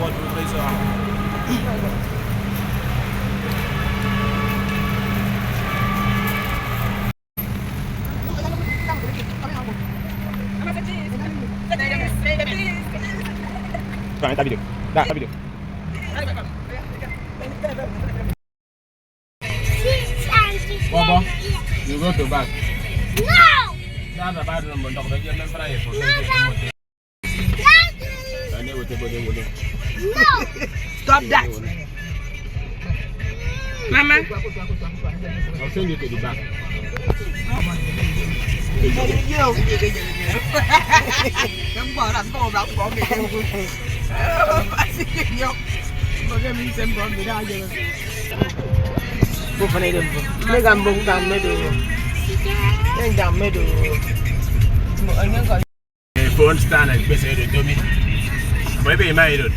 what we play so. Rồi, ta video. Đã, ta video. Bobo, you go to bath. No! That's the bathroom, but doctor, you're not trying for No! Stop that. Mama. I'll send you to the back. Không bỏ làm cô đọc bỏ kìa. Bỏ cái mình xem bỏ người ta giờ. Bộ phận này được. Mấy gam bông đam mới được. Mấy đam mới được. Một anh nhớ gọi. Phone stand is basically to me. Maybe made it.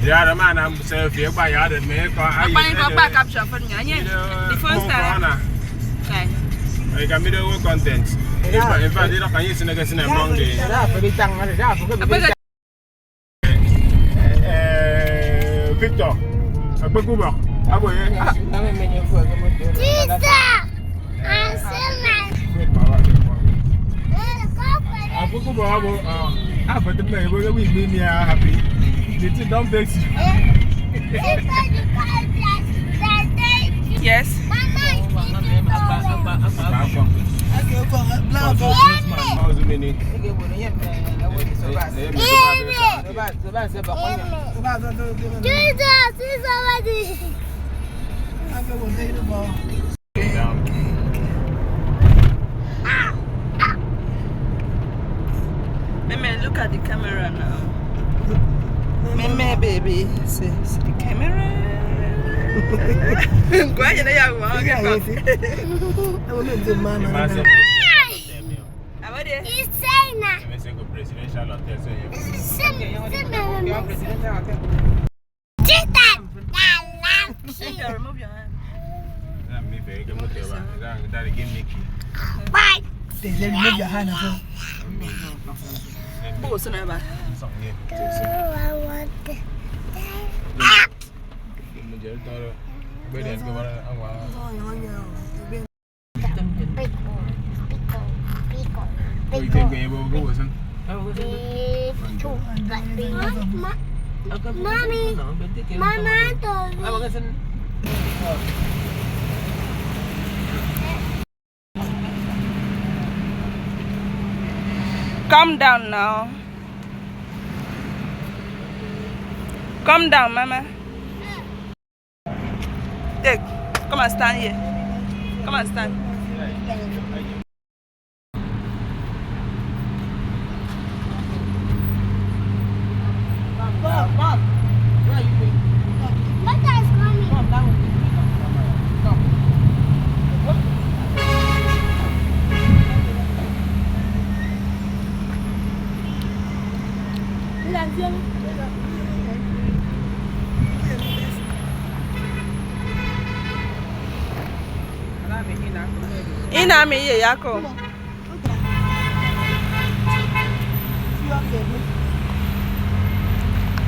The other man I'm selfie by other me. Apa yang kau buat capture phone nya? The phone stand. Okay. I can video content. In fact, you can use it again among the. Victor, apa kau buat? Apa ya? Jesus! I'm silent! Apa kau buat? Apa tu ni? Apa kau ni happy? Did you don't vex you? Yes. Jesus is already. Meme, look at the camera now. Meme, baby, see the camera. Kwa yana ya wa ga ko. Abade. He's saying that. Presidential hotel so you. Jesus! Remove your hand. Me very good motor. That give me key. Why? Remove your hand. Oh, so now ba. I want to. Mommy, Mama told me. Calm down now. Calm down, Mama. Hey, come and stand here. Come and stand. Mom, where are you going? Mother is coming. Come down. Come. Ina mi ye yako.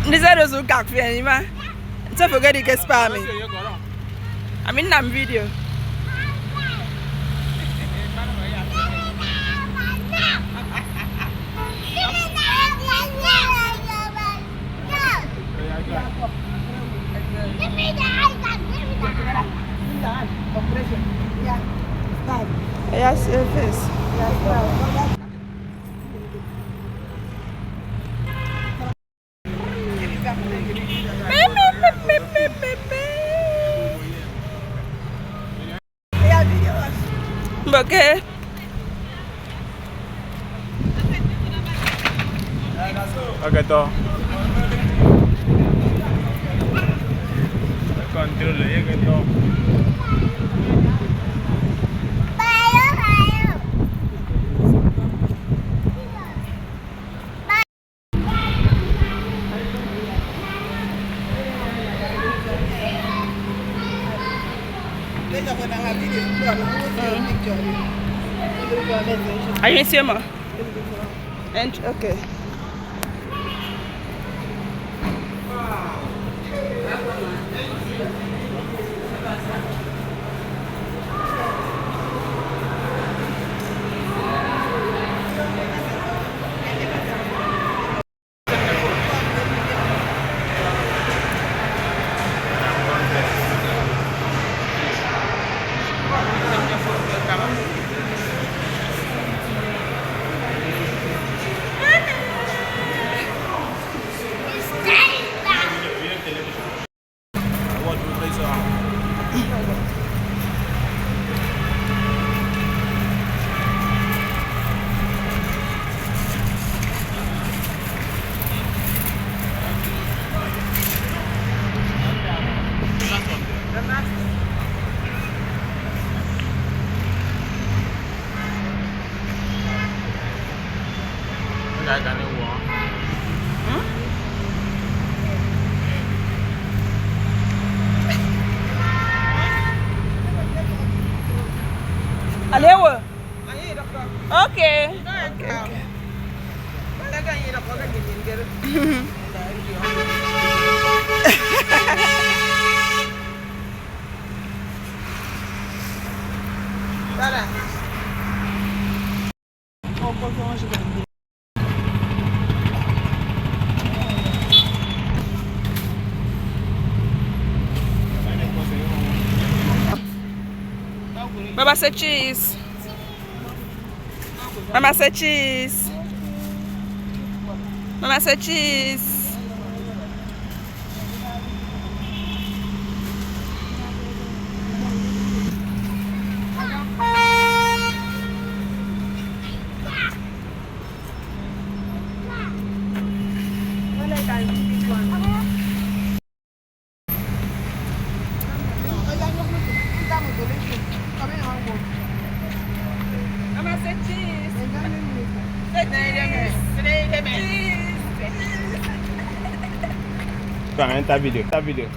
Ndizero zo gak fi ani ma. Don't forget to get spam me. I'm in that video. Give me the iPad. Give me the iPad. Yes, it is. Okay. Okay, to. Control ya gitu. Are you in cinema? And okay. Mama say cheese. Mama say cheese. Mama say cheese. Mama say cheese. Come enter video. Enter video.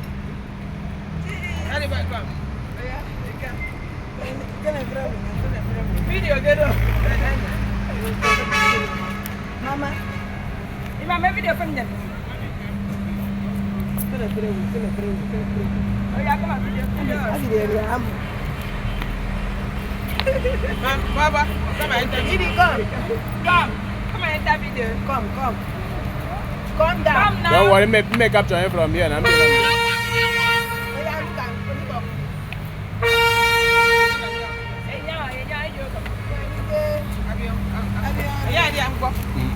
Video get up. Mama. Mama video from them. Oh yeah, come on video. Baba, come and enter video. Come and enter video. Come down. Come now. Don't worry, make capture him from here. I'm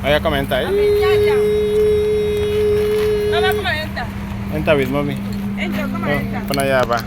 yeah, come enter. Mama, come and enter. Enter with mommy. Enter, come and enter. Panayaba.